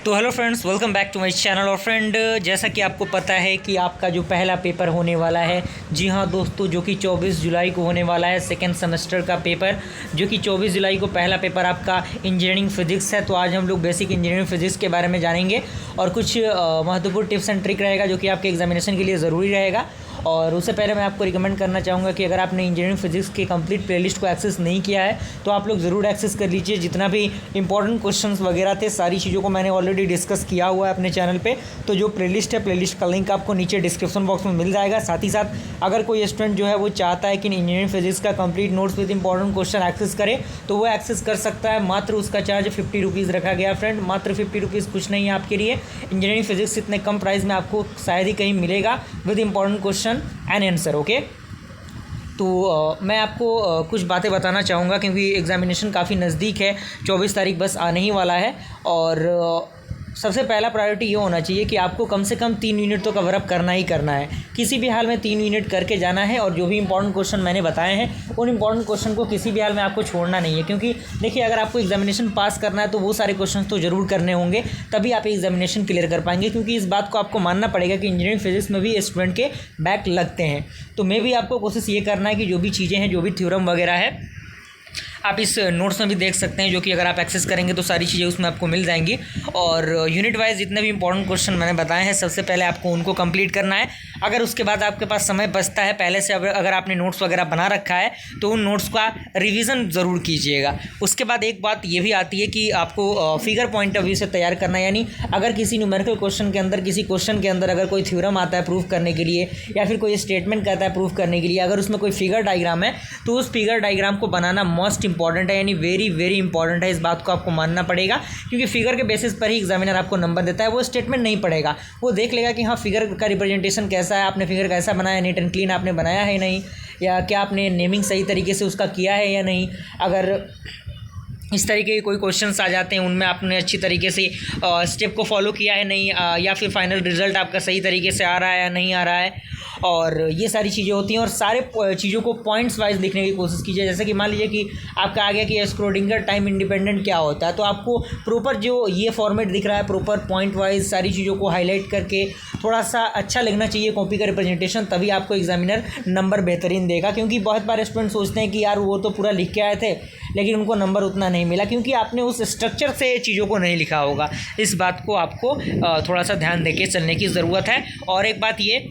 तो hello friends, welcome back to my channel. और friend, जैसा कि आपको पता है कि आपका जो पहला पेपर होने वाला है, जी हाँ दोस्तों, जो कि 24 जुलाई को होने वाला है, सेकेंड सेमेस्टर का पेपर, जो कि 24 जुलाई को पहला पेपर आपका इंजीनियरिंग फिजिक्स है। तो आज हम लोग बेसिक इंजीनियरिंग फिजिक्स के बारे में जानेंगे और कुछ महत्वपूर्ण टिप्स एंड ट्रिक रहेगा जो कि आपके एग्जामिनेशन के लिए ज़रूरी रहेगा। और उससे पहले मैं आपको रिकमेंड करना चाहूँगा कि अगर आपने इंजीनियरिंग फिजिक्स के कंप्लीट प्लेलिस्ट को एक्सेस नहीं किया है तो आप लोग ज़रूर एक्सेस कर लीजिए। जितना भी इंपॉर्टेंट क्वेश्चंस वगैरह थे, सारी चीज़ों को मैंने ऑलरेडी डिस्कस किया हुआ है अपने चैनल पे। तो जो प्लेलिस्ट है, प्लेलिस्ट का लिंक आपको नीचे डिस्क्रिप्शन बॉक्स में मिल जाएगा। साथ ही साथ अगर कोई स्टूडेंट जो है वो चाहता है कि इंजीनियरिंग फिजिक्स का complete notes with important question access करे तो वो एक्सेस कर सकता है। मात्र उसका चार्ज 50 रुपीज़ रखा गया फ्रेंड, मात्र 50 रुपीज़ कुछ नहीं है आपके लिए। इंजीनियरिंग फिजिक्स इतने कम प्राइस में आपको शायद ही कहीं मिलेगा with important question and answer. Okay, तो मैं आपको कुछ बातें बताना चाहूँगा क्योंकि एग्ज़ामिनेशन काफ़ी नज़दीक है। 24 तारीख बस आने ही वाला है। और सबसे पहला प्रायोरिटी ये होना चाहिए कि आपको कम से कम 3 यूनिट तो कवर अप करना ही करना है। किसी भी हाल में 3 यूनिट करके जाना है। और जो भी इंपॉर्टेंट क्वेश्चन मैंने बताए हैं उन इंपॉर्टेंट क्वेश्चन को किसी भी हाल में आपको छोड़ना नहीं है। क्योंकि देखिए, अगर आपको एग्जामिनेशन पास करना है तो वो सारे क्वेश्चन तो ज़रूर करने होंगे, तभी आप एग्जामिनेशन क्लियर कर पाएंगे। क्योंकि इस बात को आपको मानना पड़ेगा कि इंजीनियरिंग फिजिक्स में भी स्टूडेंट के बैक लगते हैं। तो मैं भी आपको कोशिश ये करना है कि जो भी चीज़ें हैं, जो भी थ्योरम वगैरह है, आप इस नोट्स में भी देख सकते हैं, जो कि अगर आप एक्सेस करेंगे तो सारी चीज़ें उसमें आपको मिल जाएंगी। और यूनिट वाइज जितने भी इंपॉर्टेंट क्वेश्चन मैंने बताए हैं, सबसे पहले आपको उनको कंप्लीट करना है। अगर उसके बाद आपके पास समय बचता है, पहले से अगर आपने नोट्स वगैरह बना रखा है तो उन नोट्स का रिवीजन ज़रूर कीजिएगा। उसके बाद एक बात ये भी आती है कि आपको फिगर पॉइंट ऑफ व्यू से तैयार करना है। यानी अगर किसी न्यूमेरिकल क्वेश्चन के अंदर, किसी क्वेश्चन के अंदर अगर कोई थ्योरम आता है प्रूव करने के लिए, या फिर कोई स्टेटमेंट कहता है प्रूव करने के लिए, अगर उसमें कोई फिगर डायग्राम है तो उस फिगर डायग्राम को बनाना मोस्ट इंपॉर्टेंट है। यानी वेरी इंपॉर्टेंट है। इस बात को आपको मानना पड़ेगा क्योंकि फिगर के बेसिस पर ही एग्जामिनर आपको नंबर देता है। वो स्टेटमेंट नहीं पढ़ेगा, वो देख लेगा कि हाँ, फिगर का रिप्रेजेंटेशन कैसा है, आपने फिगर कैसा बनाया, नीट एंड क्लीन आपने बनाया है नहीं, या क्या आपने नेमिंग सही तरीके से उसका किया है या नहीं। अगर इस तरीके के कोई क्वेश्चंस आ जाते हैं, उनमें आपने अच्छी तरीके से स्टेप को फॉलो किया है नहीं, या फिर फाइनल रिजल्ट आपका सही तरीके से आ रहा है या नहीं आ रहा है। और ये सारी चीज़ें होती हैं। और सारे चीज़ों को पॉइंट्स वाइज लिखने की कोशिश कीजिए। जैसे कि मान लीजिए कि आपका आ गया कि स्क्रोडिंगर टाइम इंडिपेंडेंट क्या होता है, तो आपको प्रॉपर जो ये फॉर्मेट दिख रहा है, प्रॉपर पॉइंट वाइज सारी चीज़ों को हाईलाइट करके थोड़ा सा अच्छा लिखना चाहिए कॉपी का रिप्रेजेंटेशन, तभी आपको एग्जामिनर नंबर बेहतरीन देगा। क्योंकि बहुत बार स्टूडेंट सोचते हैं कि यार वो तो पूरा लिख के आए थे लेकिन उनको नंबर उतना नहीं मिला, क्योंकि आपने उस स्ट्रक्चर से चीज़ों को नहीं लिखा होगा। इस बात को आपको थोड़ा सा ध्यान देके चलने की ज़रूरत है। और एक बात ये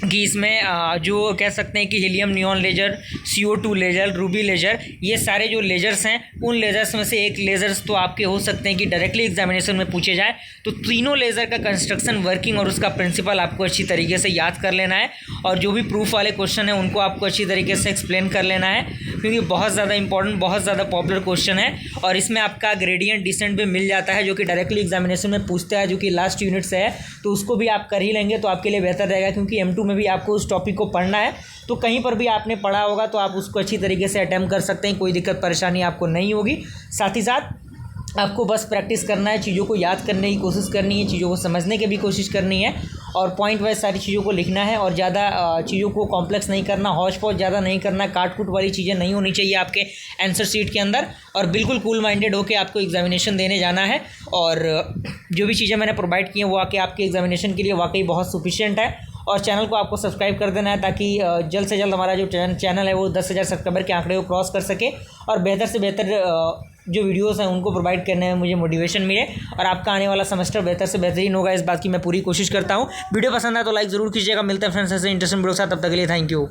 कि इसमें जो कह सकते हैं कि helium neon laser, CO2 laser, ruby laser, ये सारे जो लेजर्स हैं, उन लेजर्स में से एक लेजर्स तो आपके हो सकते हैं कि डायरेक्टली एग्जामिनेशन में पूछे जाए। तो तीनों लेज़र का कंस्ट्रक्शन, वर्किंग और उसका प्रिंसिपल आपको अच्छी तरीके से याद कर लेना है। और जो भी प्रूफ वाले क्वेश्चन हैं उनको आपको अच्छी तरीके से एक्सप्लेन कर लेना है, क्योंकि बहुत ज़्यादा इंपॉर्टेंट, बहुत ज़्यादा पॉपुलर क्वेश्चन है। और इसमें आपका ग्रेडियंट डिसेंट भी मिल जाता है, जो कि डायरेक्टली एग्जामिनेशन में पूछता है, जो कि लास्ट यूनिट से है। तो उसको भी आप कर ही लेंगे तो आपके लिए बेहतर रहेगा, क्योंकि M2 में भी आपको उस टॉपिक को पढ़ना है। तो कहीं पर भी आपने पढ़ा होगा तो आप उसको अच्छी तरीके से अटेम्प्ट कर सकते हैं, कोई दिक्कत परेशानी आपको नहीं होगी। साथ ही साथ आपको बस प्रैक्टिस करना है, चीज़ों को याद करने की कोशिश करनी है, चीज़ों को समझने की भी कोशिश करनी है, और पॉइंट वाइज सारी चीज़ों को लिखना है। और ज़्यादा चीज़ों को कॉम्प्लेक्स नहीं करना, हौच पौच ज़्यादा नहीं करना, काट कूट वाली चीज़ें नहीं होनी चाहिए आपके आंसर शीट के अंदर। और बिल्कुल कूल माइंडेड होकर आपको एग्जामिनेशन देने जाना है। और जो भी चीज़ें मैंने प्रोवाइड की हैं वो आके आपके एग्जामिनेशन के लिए वाकई बहुत सफिशिएंट है। और चैनल को आपको सब्सक्राइब कर देना है ताकि जल्द से जल्द हमारा जो चैनल है वो 10,000 सब्सक्राइबर के आंकड़े को क्रॉस कर सके, और बेहतर से बेहतर जो वीडियोस हैं उनको प्रोवाइड करने में मुझे मोटिवेशन मिले, और आपका आने वाला सेमेस्टर बेहतर से बेहतरीन होगा। इस बात की मैं पूरी कोशिश करता हूँ। वीडियो पसंद आए तो लाइक ज़रूर कीजिएगा। मिलते हैं फ्रेंड्स ऐसे इंटरेस्टिंग वीडियो के साथ, तब तक के लिए थैंक यू।